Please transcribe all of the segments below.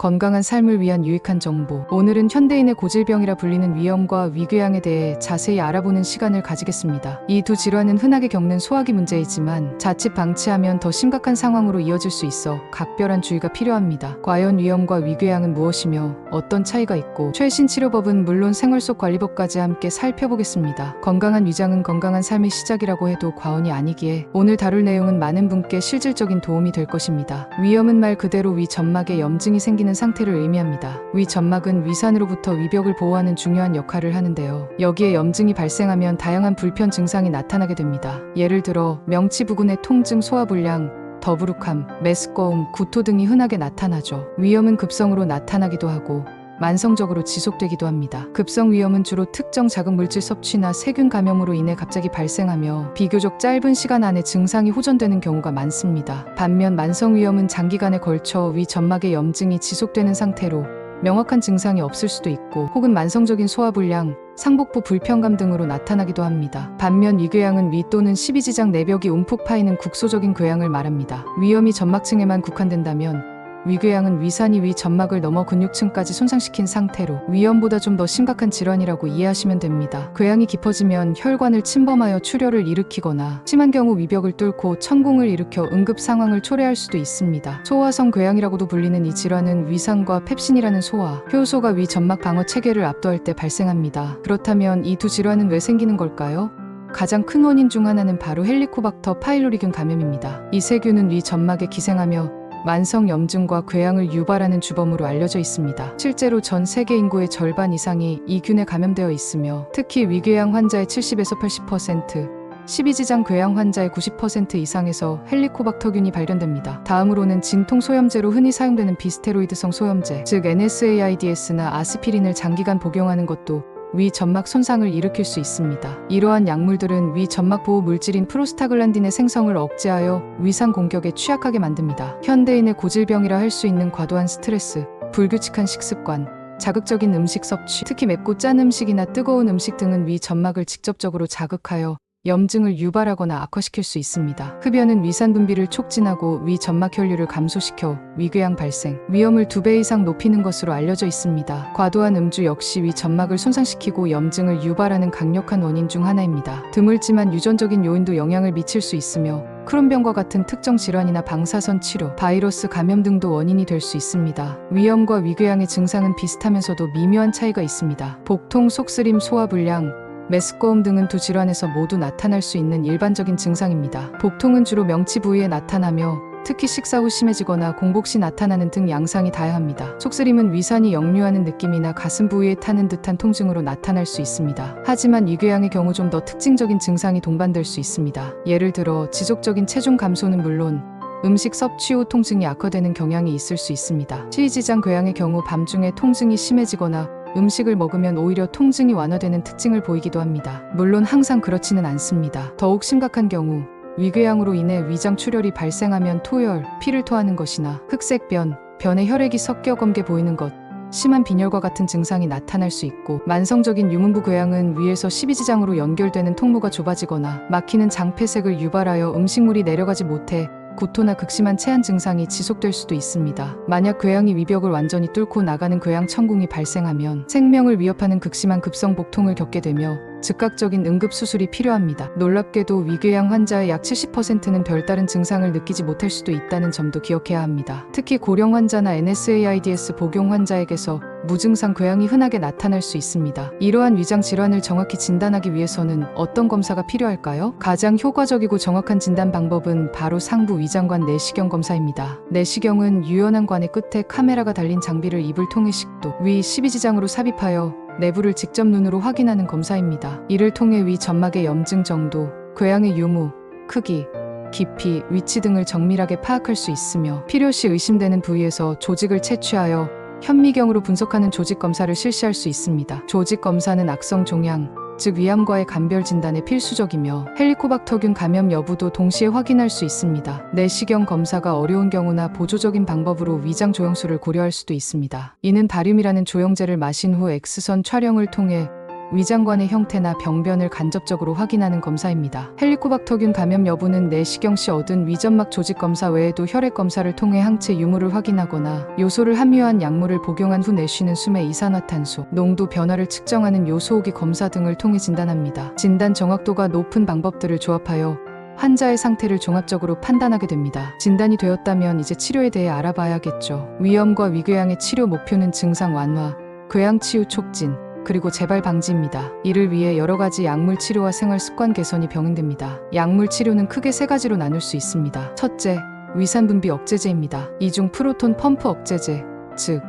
건강한 삶을 위한 유익한 정보. 오늘은 현대인의 고질병이라 불리는 위염과 위궤양에 대해 자세히 알아보는 시간을 가지겠습니다. 이 두 질환은 흔하게 겪는 소화기 문제이지만 자칫 방치하면 더 심각한 상황으로 이어질 수 있어 각별한 주의가 필요합니다. 과연 위염과 위궤양은 무엇이며 어떤 차이가 있고 최신 치료법은 물론 생활 속 관리법까지 함께 살펴보겠습니다. 건강한 위장은 건강한 삶의 시작이라고 해도 과언이 아니기에 오늘 다룰 내용은 많은 분께 실질적인 도움이 될 것입니다. 위염은 말 그대로 위 점막에 염증이 생기는 상태를 의미합니다. 위 점막은 위산으로부터 위벽을 보호하는 중요한 역할을 하는데요. 여기에 염증이 발생하면 다양한 불편 증상이 나타나게 됩니다. 예를 들어 명치 부근의 통증, 소화불량, 더부룩함, 메스꺼움, 구토 등이 흔하게 나타나죠. 위염은 급성으로 나타나기도 하고 만성적으로 지속되기도 합니다. 급성 위염은 주로 특정 자극물질 섭취나 세균 감염으로 인해 갑자기 발생하며 비교적 짧은 시간 안에 증상이 호전되는 경우가 많습니다. 반면 만성 위염은 장기간에 걸쳐 위 점막의 염증이 지속되는 상태로 명확한 증상이 없을 수도 있고 혹은 만성적인 소화불량, 상복부 불편감 등으로 나타나기도 합니다. 반면 위궤양은 위 또는 십이지장 내벽이 움푹 파이는 국소적인 궤양을 말합니다. 위염이 점막층에만 국한된다면 위궤양은 위산이 위 점막을 넘어 근육층까지 손상시킨 상태로 위염보다 좀 더 심각한 질환이라고 이해하시면 됩니다. 궤양이 깊어지면 혈관을 침범하여 출혈을 일으키거나 심한 경우 위벽을 뚫고 천궁을 일으켜 응급 상황을 초래할 수도 있습니다. 소화성 궤양이라고도 불리는 이 질환은 위산과 펩신이라는 소화, 효소가 위 점막 방어 체계를 압도할 때 발생합니다. 그렇다면 이 두 질환은 왜 생기는 걸까요? 가장 큰 원인 중 하나는 바로 헬리코박터 파일로리균 감염입니다. 이 세균은 위 점막에 기생하며 만성 염증과 궤양을 유발하는 주범으로 알려져 있습니다. 실제로 전 세계 인구의 절반 이상이 이 균에 감염되어 있으며 특히 위궤양 환자의 70에서 80%, 십이지장 궤양 환자의 90% 이상에서 헬리코박터균이 발견됩니다. 다음으로는 진통소염제로 흔히 사용되는 비스테로이드성 소염제, 즉 NSAIDS나 아스피린을 장기간 복용하는 것도 위 점막 손상을 일으킬 수 있습니다. 이러한 약물들은 위 점막 보호 물질인 프로스타글란딘의 생성을 억제하여 위산 공격에 취약하게 만듭니다. 현대인의 고질병이라 할 수 있는 과도한 스트레스, 불규칙한 식습관, 자극적인 음식 섭취, 특히 맵고 짠 음식이나 뜨거운 음식 등은 위 점막을 직접적으로 자극하여 염증을 유발하거나 악화시킬 수 있습니다. 흡연은 위산 분비를 촉진하고 위 점막 혈류를 감소시켜 위궤양 발생, 위험을 2배 이상 높이는 것으로 알려져 있습니다. 과도한 음주 역시 위 점막을 손상시키고 염증을 유발하는 강력한 원인 중 하나입니다. 드물지만 유전적인 요인도 영향을 미칠 수 있으며 크론병과 같은 특정 질환이나 방사선 치료, 바이러스 감염 등도 원인이 될 수 있습니다. 위염과 위궤양의 증상은 비슷하면서도 미묘한 차이가 있습니다. 복통, 속쓰림, 소화불량, 메스꺼움 등은 두 질환에서 모두 나타날 수 있는 일반적인 증상입니다. 복통은 주로 명치 부위에 나타나며 특히 식사 후 심해지거나 공복 시 나타나는 등 양상이 다양합니다. 속쓰림은 위산이 역류하는 느낌이나 가슴 부위에 타는 듯한 통증으로 나타날 수 있습니다. 하지만 위궤양의 경우 좀 더 특징적인 증상이 동반될 수 있습니다. 예를 들어 지속적인 체중 감소는 물론 음식 섭취 후 통증이 악화되는 경향이 있을 수 있습니다. 십이지장 궤양의 경우 밤중에 통증이 심해지거나 음식을 먹으면 오히려 통증이 완화되는 특징을 보이기도 합니다. 물론 항상 그렇지는 않습니다. 더욱 심각한 경우 위궤양으로 인해 위장 출혈이 발생하면 토열, 피를 토하는 것이나 흑색 변에 혈액이 섞여 검게 보이는 것, 심한 빈혈과 같은 증상이 나타날 수 있고 만성적인 유문부 궤양은 위에서 십이지장으로 연결되는 통로가 좁아지거나 막히는 장폐색을 유발하여 음식물이 내려가지 못해 구토나 극심한 체한 증상이 지속될 수도 있습니다. 만약 궤양이 위벽을 완전히 뚫고 나가는 궤양 천궁이 발생하면 생명을 위협하는 극심한 급성 복통을 겪게 되며 즉각적인 응급수술이 필요합니다. 놀랍게도 위궤양 환자의 약 70%는 별다른 증상을 느끼지 못할 수도 있다는 점도 기억해야 합니다. 특히 고령 환자나 NSAIDS 복용 환자에게서 무증상 궤양이 흔하게 나타날 수 있습니다. 이러한 위장 질환을 정확히 진단하기 위해서는 어떤 검사가 필요할까요? 가장 효과적이고 정확한 진단 방법은 바로 상부 위장관 내시경 검사입니다. 내시경은 유연한 관의 끝에 카메라가 달린 장비를 입을 통해 식도, 위 십이지장으로 삽입하여 내부를 직접 눈으로 확인하는 검사입니다. 이를 통해 위 점막의 염증 정도, 궤양의 유무, 크기, 깊이, 위치 등을 정밀하게 파악할 수 있으며 필요시 의심되는 부위에서 조직을 채취하여 현미경으로 분석하는 조직 검사를 실시할 수 있습니다. 조직 검사는 악성 종양, 즉 위암과의 간별 진단에 필수적이며 헬리코박터균 감염 여부도 동시에 확인할 수 있습니다. 내시경 검사가 어려운 경우나 보조적인 방법으로 위장 조영술을 고려할 수도 있습니다. 이는 바륨이라는 조영제를 마신 후 X선 촬영을 통해 위장관의 형태나 병변을 간접적으로 확인하는 검사입니다. 헬리코박터균 감염 여부는 내시경 시 얻은 위점막 조직 검사 외에도 혈액 검사를 통해 항체 유무를 확인하거나 요소를 함유한 약물을 복용한 후 내쉬는 숨의 이산화탄소 농도 변화를 측정하는 요소호기 검사 등을 통해 진단합니다. 진단 정확도가 높은 방법들을 조합하여 환자의 상태를 종합적으로 판단하게 됩니다. 진단이 되었다면 이제 치료에 대해 알아봐야겠죠. 위염과 위궤양의 치료 목표는 증상 완화, 궤양 치유 촉진, 그리고 재발 방지입니다. 이를 위해 여러 가지 약물 치료와 생활 습관 개선이 병행됩니다. 약물 치료는 크게 세 가지로 나눌 수 있습니다. 첫째, 위산 분비 억제제입니다. 이중 프로톤 펌프 억제제, 즉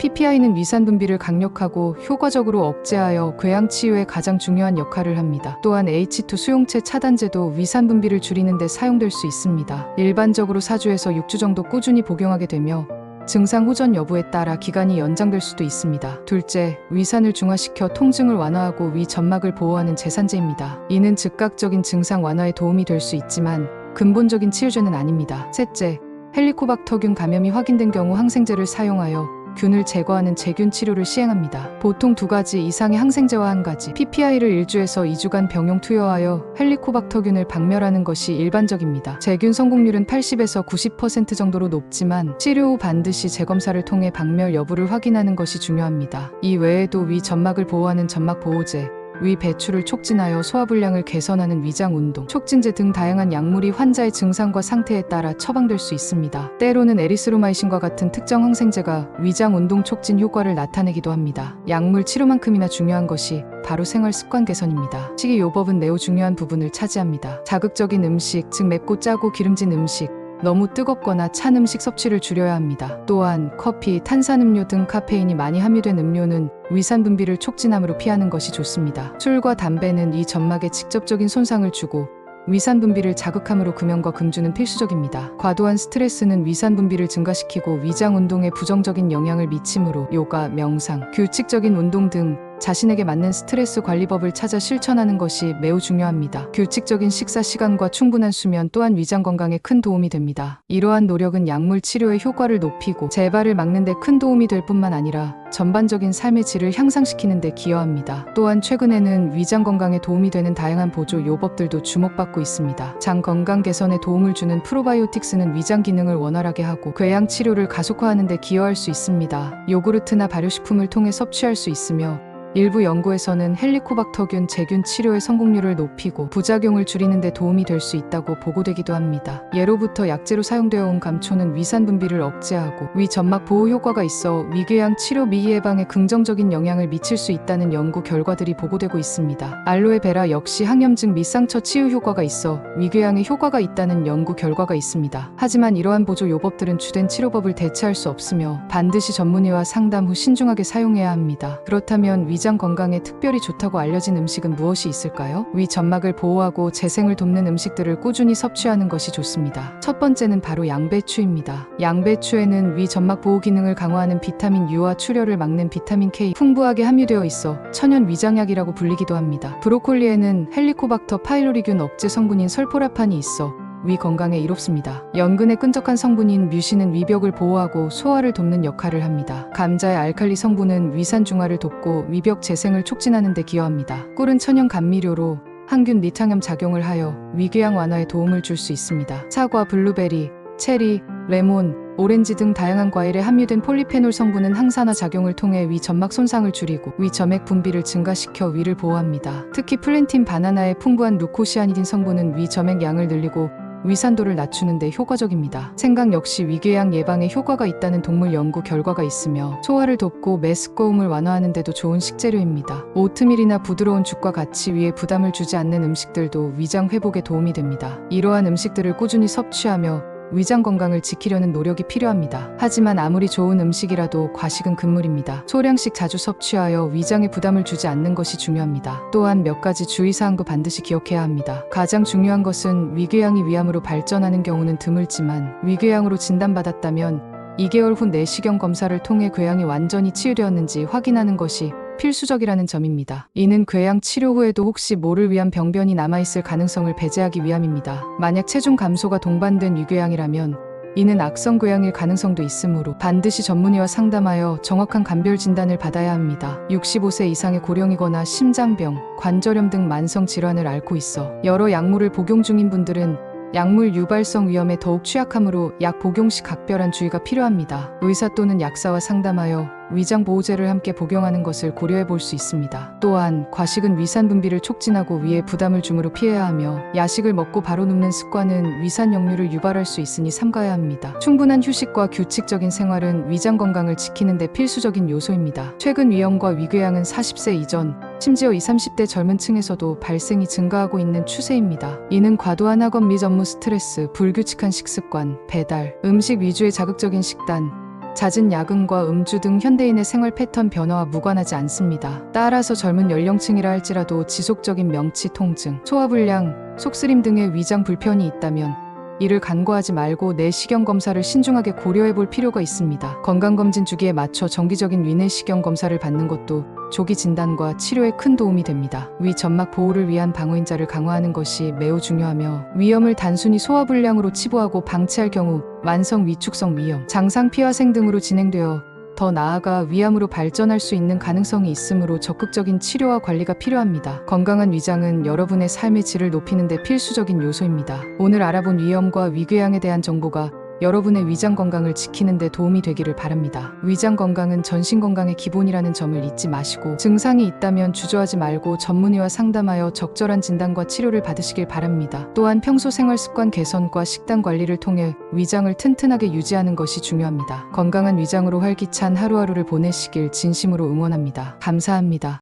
PPI는 위산 분비를 강력하고 효과적으로 억제하여 궤양 치유에 가장 중요한 역할을 합니다. 또한 H2 수용체 차단제도 위산 분비를 줄이는 데 사용될 수 있습니다. 일반적으로 4주에서 6주 정도 꾸준히 복용하게 되며 증상 호전 여부에 따라 기간이 연장될 수도 있습니다. 둘째, 위산을 중화시켜 통증을 완화하고 위 점막을 보호하는 제산제입니다. 이는 즉각적인 증상 완화에 도움이 될 수 있지만 근본적인 치료제는 아닙니다. 셋째, 헬리코박터균 감염이 확인된 경우 항생제를 사용하여 균을 제거하는 제균 치료를 시행합니다. 보통 2가지 이상의 항생제와 1가지 PPI를 1주에서 2주간 병용 투여하여 헬리코박터균을 박멸하는 것이 일반적입니다. 제균 성공률은 80에서 90% 정도로 높지만 치료 후 반드시 재검사를 통해 박멸 여부를 확인하는 것이 중요합니다. 이 외에도 위 점막을 보호하는 점막 보호제, 위 배출을 촉진하여 소화불량을 개선하는 위장운동, 촉진제 등 다양한 약물이 환자의 증상과 상태에 따라 처방될 수 있습니다. 때로는 에리스로마이신과 같은 특정 항생제가 위장운동 촉진 효과를 나타내기도 합니다. 약물 치료만큼이나 중요한 것이 바로 생활 습관 개선입니다. 식이요법은 매우 중요한 부분을 차지합니다. 자극적인 음식, 즉 맵고 짜고 기름진 음식, 너무 뜨겁거나 찬 음식 섭취를 줄여야 합니다. 또한 커피, 탄산음료 등 카페인이 많이 함유된 음료는 위산 분비를 촉진함으로 피하는 것이 좋습니다. 술과 담배는 이 점막에 직접적인 손상을 주고 위산 분비를 자극함으로 금연과 금주는 필수적입니다. 과도한 스트레스는 위산 분비를 증가시키고 위장 운동에 부정적인 영향을 미치므로 요가, 명상, 규칙적인 운동 등 자신에게 맞는 스트레스 관리법을 찾아 실천하는 것이 매우 중요합니다. 규칙적인 식사 시간과 충분한 수면 또한 위장 건강에 큰 도움이 됩니다. 이러한 노력은 약물 치료의 효과를 높이고 재발을 막는 데 큰 도움이 될 뿐만 아니라 전반적인 삶의 질을 향상시키는 데 기여합니다. 또한 최근에는 위장 건강에 도움이 되는 다양한 보조 요법들도 주목받고 있습니다. 장 건강 개선에 도움을 주는 프로바이오틱스는 위장 기능을 원활하게 하고 궤양 치료를 가속화하는 데 기여할 수 있습니다. 요구르트나 발효식품을 통해 섭취할 수 있으며 일부 연구에서는 헬리코박터균 제균 치료의 성공률을 높이고 부작용을 줄이는 데 도움이 될 수 있다고 보고되기도 합니다. 예로부터 약재로 사용되어 온 감초는 위산 분비를 억제하고 위 점막 보호 효과가 있어 위궤양 치료 미 예방에 긍정적인 영향을 미칠 수 있다는 연구 결과들이 보고되고 있습니다. 알로에베라 역시 항염증 및 상처 치유 효과가 있어 위궤양에 효과가 있다는 연구 결과가 있습니다. 하지만 이러한 보조 요법들은 주된 치료법을 대체할 수 없으며 반드시 전문의와 상담 후 신중하게 사용해야 합니다. 그렇다면 위장 건강에 특별히 좋다고 알려진 음식은 무엇이 있을까요? 위 점막을 보호하고 재생을 돕는 음식들을 꾸준히 섭취하는 것이 좋습니다. 첫 번째는 바로 양배추입니다. 양배추에는 위 점막 보호 기능을 강화하는 비타민 U와 출혈을 막는 비타민 K 풍부하게 함유되어 있어 천연 위장약이라고 불리기도 합니다. 브로콜리에는 헬리코박터 파일로리균 억제 성분인 설포라판이 있어 위 건강에 이롭습니다. 연근의 끈적한 성분인 뮤신은 위벽을 보호하고 소화를 돕는 역할을 합니다. 감자의 알칼리 성분은 위산 중화를 돕고 위벽 재생을 촉진하는 데 기여합니다. 꿀은 천연 감미료로 항균 및 항염 작용을 하여 위궤양 완화에 도움을 줄 수 있습니다. 사과, 블루베리, 체리, 레몬, 오렌지 등 다양한 과일에 함유된 폴리페놀 성분은 항산화 작용을 통해 위 점막 손상을 줄이고 위 점액 분비를 증가시켜 위를 보호합니다. 특히 플랜틴 바나나의 풍부한 루코시아니딘 성분은 위 점액 양을 늘리고 위산도를 낮추는 데 효과적입니다. 생강 역시 위궤양 예방에 효과가 있다는 동물 연구 결과가 있으며 소화를 돕고 메스꺼움을 완화하는 데도 좋은 식재료입니다. 오트밀이나 부드러운 죽과 같이 위에 부담을 주지 않는 음식들도 위장 회복에 도움이 됩니다. 이러한 음식들을 꾸준히 섭취하며 위장 건강을 지키려는 노력이 필요합니다. 하지만 아무리 좋은 음식이라도 과식은 금물입니다. 소량씩 자주 섭취하여 위장에 부담을 주지 않는 것이 중요합니다. 또한 몇 가지 주의사항도 반드시 기억해야 합니다. 가장 중요한 것은 위궤양이 위암으로 발전하는 경우는 드물지만 위궤양으로 진단받았다면 2개월 후 내시경 검사를 통해 궤양이 완전히 치유되었는지 확인하는 것이 필수적이라는 점입니다. 이는 궤양 치료 후에도 혹시 모를 위암 병변이 남아있을 가능성을 배제하기 위함입니다. 만약 체중 감소가 동반된 위궤양이라면 이는 악성궤양일 가능성도 있으므로 반드시 전문의와 상담하여 정확한 감별 진단을 받아야 합니다. 65세 이상의 고령이거나 심장병, 관절염 등 만성 질환을 앓고 있어 여러 약물을 복용 중인 분들은 약물 유발성 위험에 더욱 취약하므로 약 복용 시 각별한 주의가 필요합니다. 의사 또는 약사와 상담하여 위장 보호제를 함께 복용하는 것을 고려해 볼 수 있습니다. 또한 과식은 위산 분비를 촉진하고 위에 부담을 주므로 피해야 하며 야식을 먹고 바로 눕는 습관은 위산 역류를 유발할 수 있으니 삼가야 합니다. 충분한 휴식과 규칙적인 생활은 위장 건강을 지키는 데 필수적인 요소입니다. 최근 위염과 위궤양은 40세 이전, 심지어 20, 30대 젊은 층에서도 발생이 증가하고 있는 추세입니다. 이는 과도한 학업 및 업무 스트레스, 불규칙한 식습관, 배달, 음식 위주의 자극적인 식단, 잦은 야근과 음주 등 현대인의 생활 패턴 변화와 무관하지 않습니다. 따라서 젊은 연령층이라 할지라도 지속적인 명치 통증, 소화불량, 속쓰림 등의 위장 불편이 있다면 이를 간과하지 말고 내시경 검사를 신중하게 고려해 볼 필요가 있습니다. 건강검진 주기에 맞춰 정기적인 위내시경 검사를 받는 것도 조기 진단과 치료에 큰 도움이 됩니다. 위 점막 보호를 위한 방어인자를 강화하는 것이 매우 중요하며 위염을 단순히 소화불량으로 치부하고 방치할 경우 만성 위축성 위염, 장상 피화생 등으로 진행되어 더 나아가 위암으로 발전할 수 있는 가능성이 있으므로 적극적인 치료와 관리가 필요합니다. 건강한 위장은 여러분의 삶의 질을 높이는 데 필수적인 요소입니다. 오늘 알아본 위염과 위궤양에 대한 정보가 여러분의 위장 건강을 지키는 데 도움이 되기를 바랍니다. 위장 건강은 전신 건강의 기본이라는 점을 잊지 마시고 증상이 있다면 주저하지 말고 전문의와 상담하여 적절한 진단과 치료를 받으시길 바랍니다. 또한 평소 생활 습관 개선과 식단 관리를 통해 위장을 튼튼하게 유지하는 것이 중요합니다. 건강한 위장으로 활기찬 하루하루를 보내시길 진심으로 응원합니다. 감사합니다.